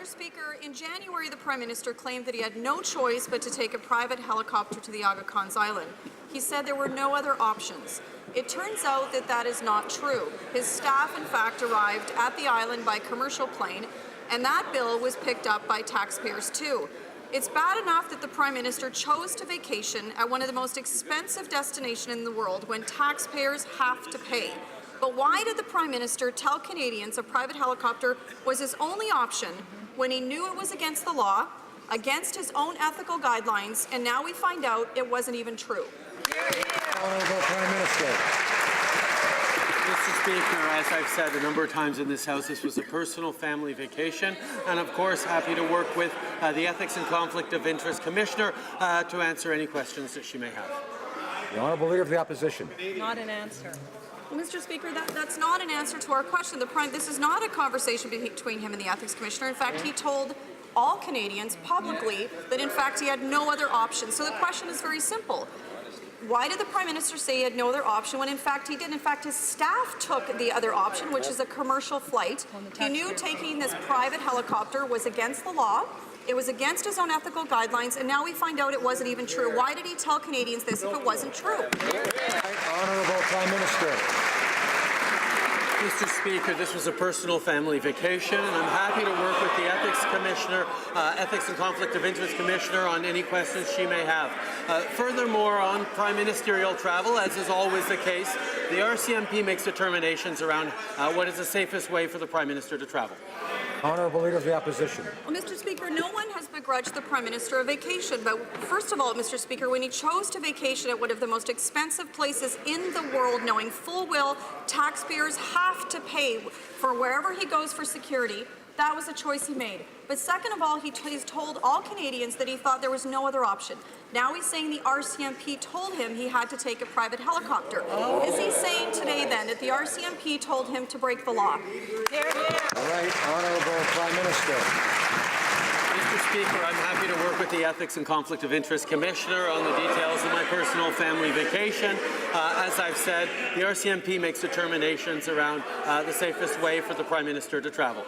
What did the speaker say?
Mr. Speaker, in January, the Prime Minister claimed that he had no choice but to take a private helicopter to the Aga Kahn's island. He said there were no other options. It turns out that that is not true. His staff, in fact, arrived at the island by commercial plane, and that bill was picked up by taxpayers too. It's bad enough that the Prime Minister chose to vacation at one of the most expensive destinations in the world when taxpayers have to pay. But why did the Prime Minister tell Canadians a private helicopter was his only option when he knew it was against the law, against his own ethical guidelines, and now we find out it wasn't even true? Honourable Prime Minister. Mr. Speaker, as I've said a number of times in this House, this was a personal family vacation, and of course happy to work with the Ethics and Conflict of Interest Commissioner to answer any questions that she may have. The Honourable Leader of the Opposition. Not an answer. Well, Mr. Speaker, that's not an answer to our question. This is not a conversation between him and the Ethics Commissioner. In fact, he told all Canadians publicly that, in fact, he had no other option. So the question is very simple. Why did the Prime Minister say he had no other option when, in fact, he did? In fact, his staff took the other option, which is a commercial flight. He knew taking this private helicopter was against the law. It was against his own ethical guidelines, and now we find out it wasn't even true. Why did he tell Canadians this if it wasn't true? Honourable Prime Minister. Mr. Speaker, this was a personal family vacation, and I'm happy to work with the Ethics Commissioner, Ethics and Conflict of Interest Commissioner on any questions she may have. Furthermore, on Prime Ministerial travel, as is always the case, the RCMP makes determinations around what is the safest way for the Prime Minister to travel. Honourable Leader of the Opposition. Well, Mr. Speaker, no one has begrudged the Prime Minister a vacation, but first of all, Mr. Speaker, when he chose to vacation at one of the most expensive places in the world, knowing full well taxpayers have to pay for wherever he goes for security, that was a choice he made. But second of all, he's told all Canadians that he thought there was no other option. Now he's saying the RCMP told him he had to take a private helicopter. Is he saying today then that the RCMP told him to break the law? All right, Honourable Prime Minister. Mr. Speaker, I'm happy to work with the Ethics and Conflict of Interest Commissioner on the details of my personal family vacation. As I've said, the RCMP makes determinations around the safest way for the Prime Minister to travel.